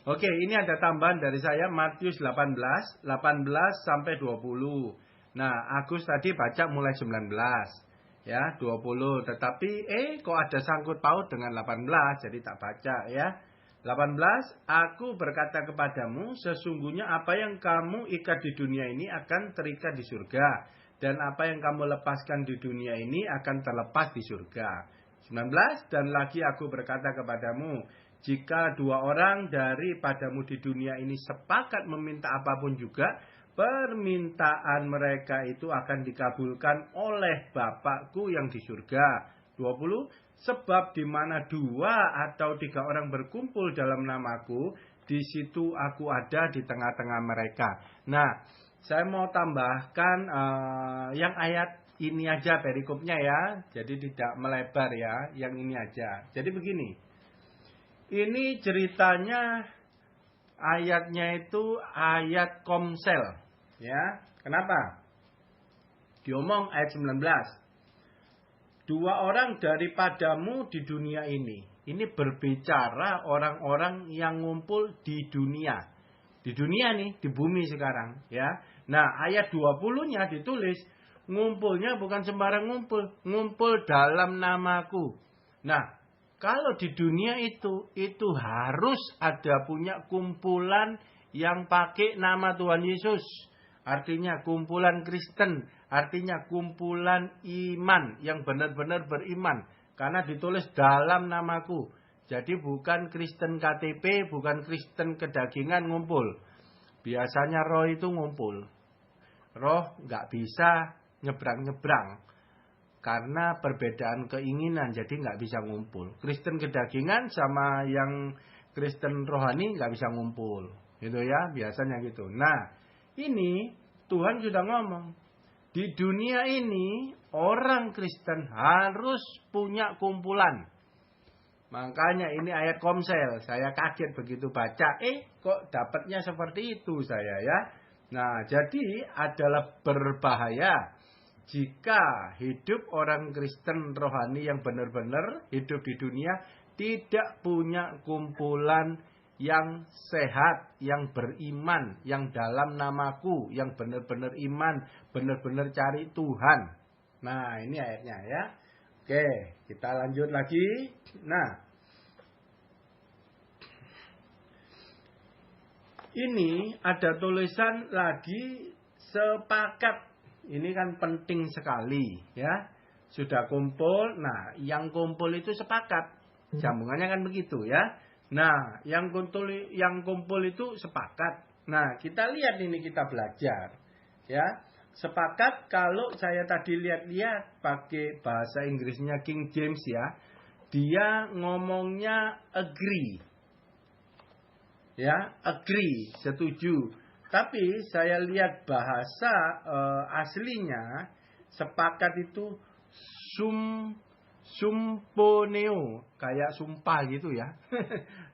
Oke, ini ada tambahan dari saya Matius 18 sampai 20. Nah, Agus tadi baca mulai 19. Ya, 20. Tetapi kok ada sangkut paut dengan 18, jadi tak baca ya. 18, aku berkata kepadamu, sesungguhnya apa yang kamu ikat di dunia ini akan terikat di surga. Dan apa yang kamu lepaskan di dunia ini akan terlepas di surga. 19, dan lagi aku berkata kepadamu, jika dua orang daripadamu di dunia ini sepakat meminta apapun juga, permintaan mereka itu akan dikabulkan oleh Bapakku yang di surga. 20, sebab di mana dua atau tiga orang berkumpul dalam namaku, di situ aku ada di tengah-tengah mereka. Nah, saya mau tambahkan yang ayat ini aja perikopnya ya. Jadi tidak melebar ya, yang ini aja. Jadi begini. Ini ceritanya ayatnya itu ayat Komsel. Ya, kenapa? Diomong ayat 19. Dua orang daripadamu di dunia ini. Ini berbicara orang-orang yang ngumpul di dunia. Di dunia nih, di bumi sekarang. Ya. Nah, ayat 20-nya ditulis, ngumpulnya bukan sembarang ngumpul. Ngumpul dalam namaku. Nah, kalau di dunia itu harus ada punya kumpulan yang pakai nama Tuhan Yesus. Artinya kumpulan Kristen, artinya kumpulan iman yang benar-benar beriman. Karena ditulis dalam namaku. Jadi bukan Kristen KTP, bukan Kristen kedagingan ngumpul. Biasanya roh itu ngumpul. Roh nggak bisa nyebrang-nyebrang. Karena perbedaan keinginan, jadi nggak bisa ngumpul. Kristen kedagingan sama yang Kristen rohani nggak bisa ngumpul. Gitu ya, biasanya gitu. Nah, ini Tuhan sudah ngomong. Di dunia ini, orang Kristen harus punya kumpulan. Makanya ini ayat Komsel. Saya kaget begitu baca. Kok dapatnya seperti itu saya ya. Nah, jadi adalah berbahaya jika hidup orang Kristen rohani yang benar-benar hidup di dunia tidak punya kumpulan yang sehat, yang beriman, yang dalam namaku, yang benar-benar iman, benar-benar cari Tuhan. Nah, ini ayatnya ya. Oke, kita lanjut lagi. Nah, ini ada tulisan lagi sepakat. Ini kan penting sekali ya. Sudah kumpul. Nah, yang kumpul itu sepakat. Sambungannya kan begitu ya. Nah, yang kumpul itu sepakat. Nah, kita lihat ini, kita belajar. Ya. Sepakat kalau saya tadi lihat-lihat pakai bahasa Inggrisnya King James ya. Dia ngomongnya agree. Ya, agree, setuju. Tapi saya lihat bahasa aslinya sepakat itu sumponeo, kayak sumpah gitu ya.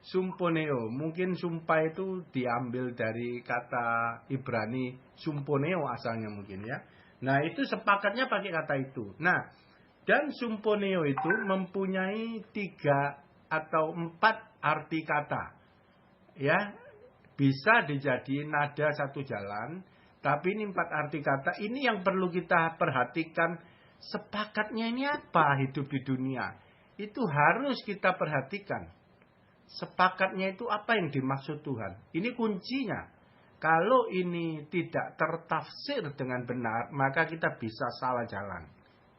Sumponeo, mungkin sumpah itu diambil dari kata Ibrani sumponeo asalnya mungkin ya. Nah, itu sepakatnya pakai kata itu. Nah, dan sumponeo itu mempunyai 3 atau 4 arti kata. Ya, bisa dijadiin nada satu jalan, tapi ini 4 arti kata. Ini yang perlu kita perhatikan, sepakatnya ini apa hidup di dunia. Itu harus kita perhatikan. Sepakatnya itu apa yang dimaksud Tuhan. Ini kuncinya. Kalau ini tidak tertafsir dengan benar, maka kita bisa salah jalan.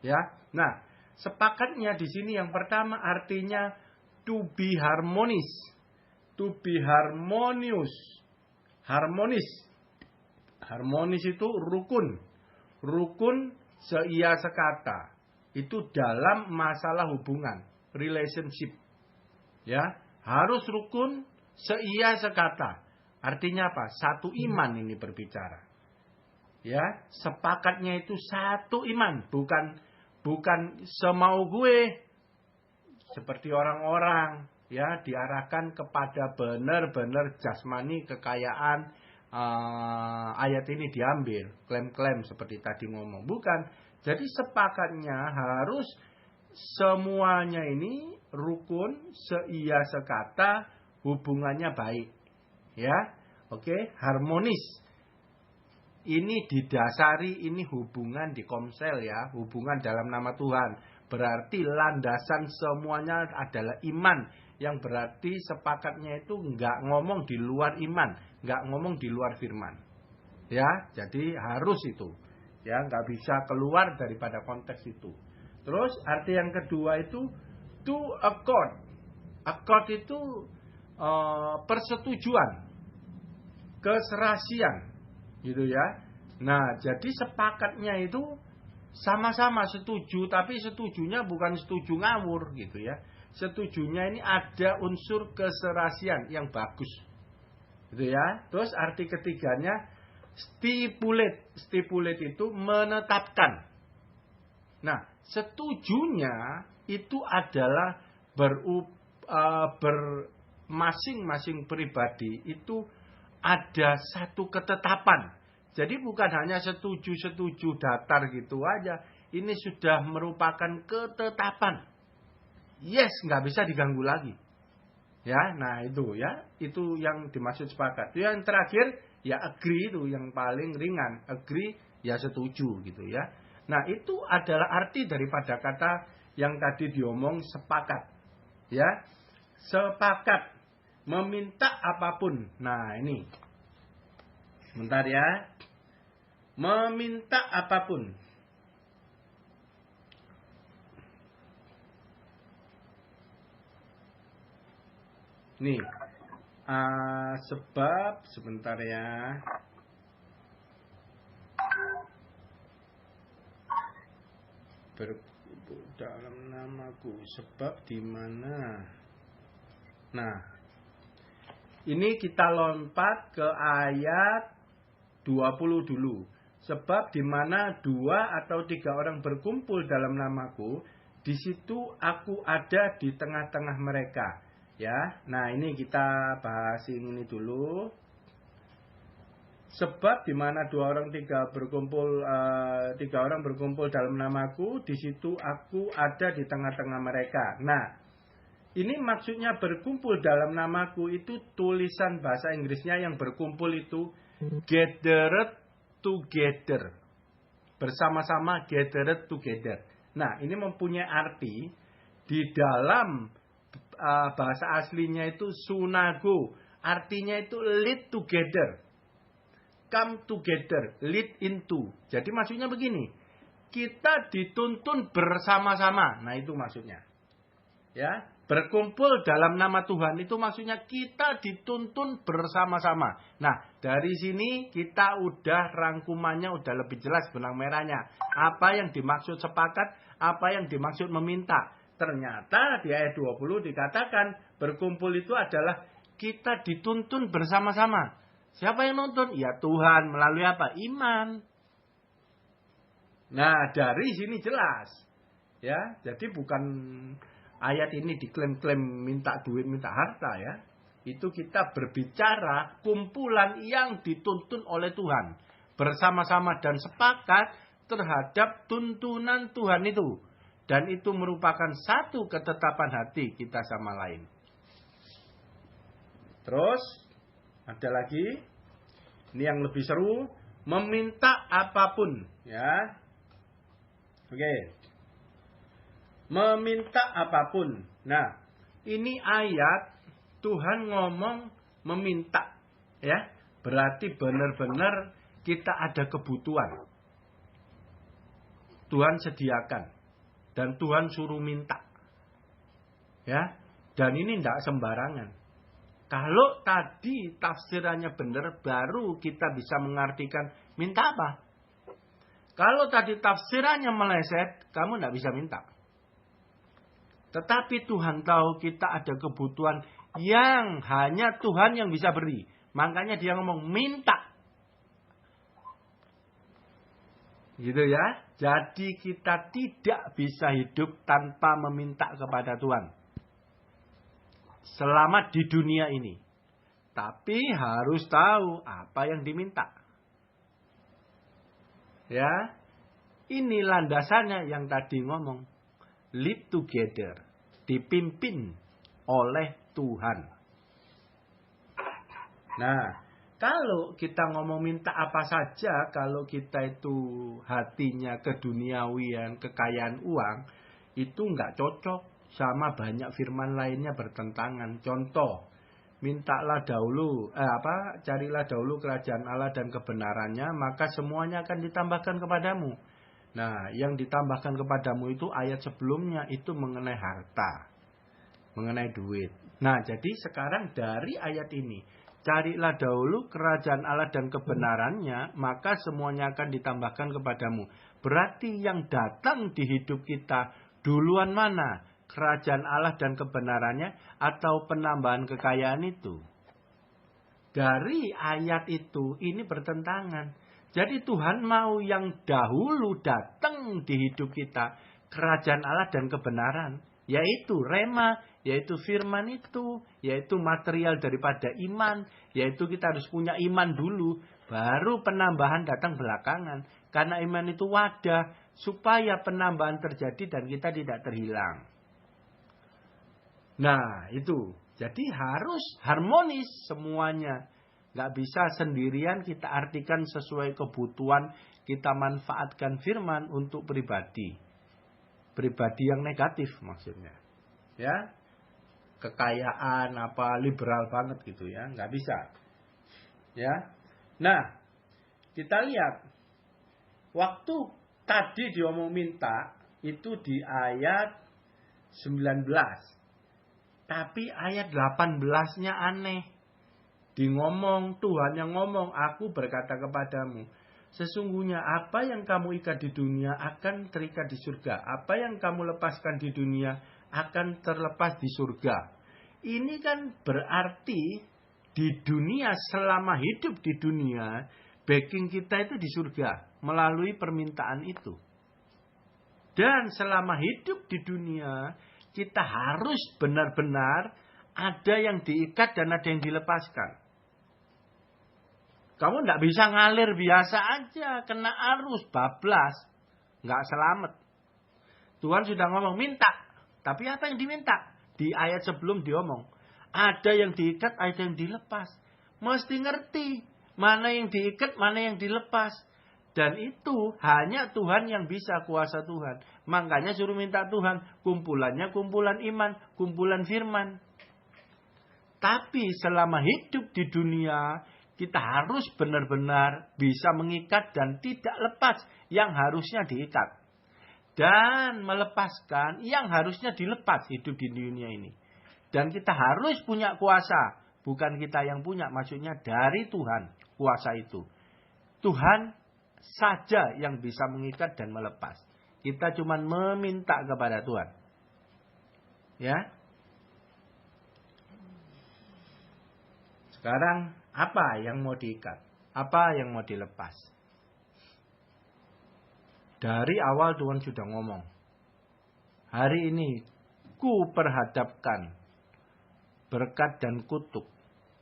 Ya. Nah, sepakatnya di sini yang pertama artinya to be harmonious. To be harmonious. Harmonis. Harmonis itu rukun. Rukun seia sekata. Itu dalam masalah hubungan. Relationship. Ya. Harus rukun seia sekata. Artinya apa? Satu iman ini berbicara. Ya. Sepakatnya itu satu iman. Bukan semau gue. Seperti orang-orang. Ya, diarahkan kepada benar-benar jasmani, kekayaan. Ayat ini diambil, klaim-klaim seperti tadi ngomong. Bukan. Jadi sepakatnya harus semuanya ini rukun, seia sekata, hubungannya baik. Ya. Oke, harmonis. Ini didasari, ini hubungan di komsel ya, hubungan dalam nama Tuhan. Berarti landasan semuanya adalah iman, yang berarti sepakatnya itu nggak ngomong di luar iman, nggak ngomong di luar firman. Ya, jadi harus itu. Ya, nggak bisa keluar daripada konteks itu. Terus arti yang kedua itu to accord. Accord itu persetujuan, keserasian, gitu ya. Nah, jadi sepakatnya itu sama-sama setuju, tapi setujunya bukan setuju ngawur, gitu ya. Setujunya ini ada unsur keserasian yang bagus, gitu ya. Terus arti ketiganya stipulate. Stipulate itu menetapkan. Nah, setujunya itu adalah masing-masing pribadi itu ada satu ketetapan. Jadi bukan hanya setuju-setuju datar gitu aja. Ini sudah merupakan ketetapan. Yes, nggak bisa diganggu lagi. Ya, nah itu ya, itu yang dimaksud sepakat. Yang terakhir ya agree, itu yang paling ringan. Agree ya setuju gitu ya. Nah, itu adalah arti daripada kata yang tadi diomong sepakat. Ya. Sepakat meminta apapun. Nah, ini. Bentar ya. Meminta apapun. Nih. Sebab sebentar ya. Berkumpul dalam namaku. Sebab di mana? Nah, ini kita lompat ke ayat 20 dulu. Sebab di mana 2 atau 3 orang berkumpul dalam namaku, di situ aku ada di tengah-tengah mereka. Ya, nah ini kita bahas ini dulu. Sebab di mana 2 orang 3 orang berkumpul dalam namaku, di situ aku ada di tengah-tengah mereka. Nah, ini maksudnya berkumpul dalam namaku itu tulisan bahasa Inggrisnya yang berkumpul itu gathered together. Bersama-sama gathered together. Nah, ini mempunyai arti di dalam bahasa aslinya itu sunago. Artinya itu lead together. Come together, lead into. Jadi maksudnya begini. Kita dituntun bersama-sama. Nah, itu maksudnya. Ya, berkumpul dalam nama Tuhan itu maksudnya kita dituntun bersama-sama. Nah, dari sini kita udah rangkumannya udah lebih jelas benang merahnya. Apa yang dimaksud sepakat, apa yang dimaksud meminta. Ternyata di ayat 20 dikatakan berkumpul itu adalah kita dituntun bersama-sama. Siapa yang nuntun? Ya Tuhan, melalui apa? Iman. Nah, dari sini jelas. Ya, jadi bukan ayat ini diklaim-klaim minta duit, minta harta ya. Itu kita berbicara kumpulan yang dituntun oleh Tuhan. Bersama-sama dan sepakat terhadap tuntunan Tuhan itu. Dan itu merupakan satu ketetapan hati kita sama lain. Terus, ada lagi. Ini yang lebih seru. Meminta apapun. Ya. Oke. Meminta apapun. Nah, ini ayat Tuhan ngomong meminta. Ya. Berarti benar-benar kita ada kebutuhan. Tuhan sediakan. Dan Tuhan suruh minta. Ya. Dan ini tidak sembarangan. Kalau tadi tafsirannya benar, baru kita bisa mengartikan minta apa. Kalau tadi tafsirannya meleset, kamu tidak bisa minta. Tetapi Tuhan tahu kita ada kebutuhan yang hanya Tuhan yang bisa beri. Makanya dia ngomong minta. Gitu ya. Jadi kita tidak bisa hidup tanpa meminta kepada Tuhan. Selamat di dunia ini. Tapi harus tahu apa yang diminta. Ya. Ini landasannya yang tadi ngomong. Lead together. Dipimpin oleh Tuhan. Nah, kalau kita ngomong minta apa saja, kalau kita itu hatinya keduniawian, kekayaan uang, itu nggak cocok sama banyak firman lainnya bertentangan. Contoh, mintalah dahulu, carilah dahulu kerajaan Allah dan kebenarannya, maka semuanya akan ditambahkan kepadamu. Nah, yang ditambahkan kepadamu itu ayat sebelumnya itu mengenai harta, mengenai duit. Nah, jadi sekarang dari ayat ini, carilah dahulu kerajaan Allah dan kebenarannya, maka semuanya akan ditambahkan kepadamu. Berarti yang datang di hidup kita duluan mana? Kerajaan Allah dan kebenarannya atau penambahan kekayaan itu? Dari ayat itu, ini bertentangan. Jadi Tuhan mau yang dahulu datang di hidup kita, kerajaan Allah dan kebenaran, yaitu rema, yaitu firman itu, yaitu material daripada iman, yaitu kita harus punya iman dulu, baru penambahan datang belakangan. Karena iman itu wadah, supaya penambahan terjadi dan kita tidak terhilang. Nah, itu. Jadi harus harmonis semuanya. Nggak bisa sendirian kita artikan sesuai kebutuhan, kita manfaatkan firman untuk pribadi. Pribadi yang negatif maksudnya. Ya. Kekayaan liberal banget gitu ya, nggak bisa. Ya. Nah, kita lihat waktu tadi diomong minta itu di ayat 19. Tapi ayat 18-nya aneh. Tuhan yang ngomong, aku berkata kepadamu, sesungguhnya apa yang kamu ikat di dunia akan terikat di surga. Apa yang kamu lepaskan di dunia akan terlepas di surga. Ini kan berarti di dunia, selama hidup di dunia, backing kita itu di surga melalui permintaan itu. Dan selama hidup di dunia, kita harus benar-benar ada yang diikat dan ada yang dilepaskan. Kamu tidak bisa ngalir biasa aja, kena arus, bablas, nggak selamat. Tuhan sudah ngomong minta, tapi apa yang diminta? Di ayat sebelum diomong, ada yang diikat, ada yang dilepas. Mesti ngerti mana yang diikat, mana yang dilepas. Dan itu hanya Tuhan yang bisa, kuasa Tuhan. Makanya suruh minta Tuhan, kumpulannya kumpulan iman, kumpulan firman. Tapi selama hidup di dunia, kita harus benar-benar bisa mengikat dan tidak lepas yang harusnya diikat. Dan melepaskan yang harusnya dilepas hidup di dunia ini. Dan kita harus punya kuasa. Bukan kita yang punya, maksudnya dari Tuhan kuasa itu. Tuhan saja yang bisa mengikat dan melepas. Kita cuma meminta kepada Tuhan. Ya. Sekarang apa yang mau diikat? Apa yang mau dilepas? Dari awal Tuhan sudah ngomong. Hari ini ku perhadapkan berkat dan kutuk.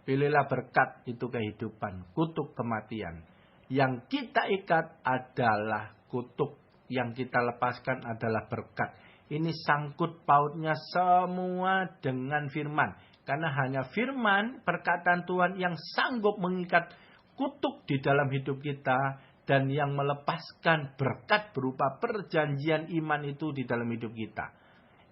Pilihlah berkat, itu kehidupan. Kutuk kematian. Yang kita ikat adalah kutuk. Yang kita lepaskan adalah berkat. Ini sangkut pautnya semua dengan firman. Karena hanya firman, perkataan Tuhan yang sanggup mengikat kutuk di dalam hidup kita. Dan yang melepaskan berkat berupa perjanjian iman itu di dalam hidup kita.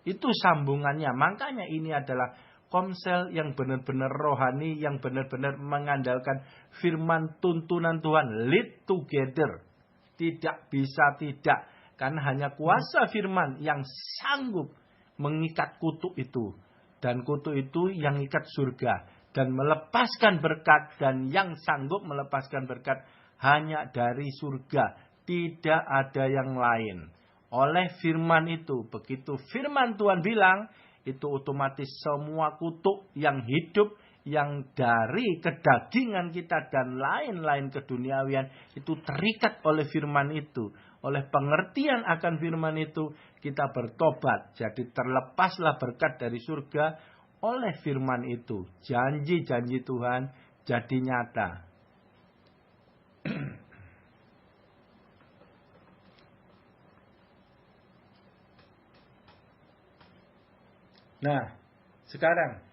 Itu sambungannya. Makanya ini adalah komsel yang benar-benar rohani. Yang benar-benar mengandalkan firman tuntunan Tuhan. Lead together. Tidak bisa tidak. Karena hanya kuasa firman yang sanggup mengikat kutuk itu. Dan kutuk itu yang ikat surga. Dan melepaskan berkat. Dan yang sanggup melepaskan berkat hanya dari surga. Tidak ada yang lain. Oleh firman itu. Begitu firman Tuhan bilang. Itu otomatis semua kutuk yang hidup. Yang dari kedagingan kita dan lain-lain keduniawian. Itu terikat oleh firman itu. Oleh pengertian akan firman itu, kita bertobat. Jadi terlepaslah berkat dari surga oleh firman itu. Janji-janji Tuhan jadi nyata. Nah, sekarang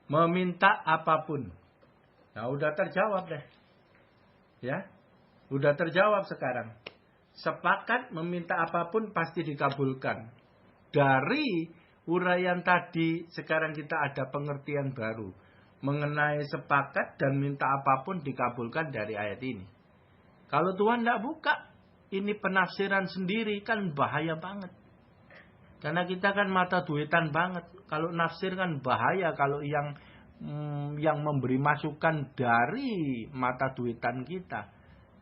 Meminta apapun. Nah, udah terjawab deh. Ya. Udah terjawab sekarang. Sepakat meminta apapun pasti dikabulkan. Dari uraian tadi, sekarang kita ada pengertian baru. Mengenai sepakat dan minta apapun dikabulkan dari ayat ini. Kalau Tuhan tidak buka, ini penafsiran sendiri kan bahaya banget. Karena kita kan mata duitan banget. Kalau nafsir kan bahaya kalau yang memberi masukan dari mata duitan kita.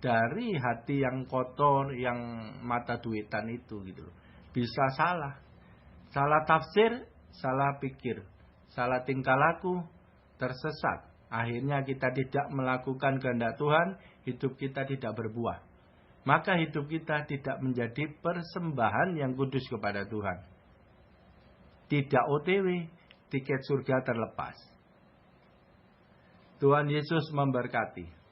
Dari hati yang kotor, yang mata duitan itu gitu. Bisa salah. Salah tafsir, salah pikir. Salah tingkah laku, tersesat. Akhirnya kita tidak melakukan kehendak Tuhan, hidup kita tidak berbuah. Maka hidup kita tidak menjadi persembahan yang kudus kepada Tuhan. Tidak OTW, tiket surga terlepas. Tuhan Yesus memberkati.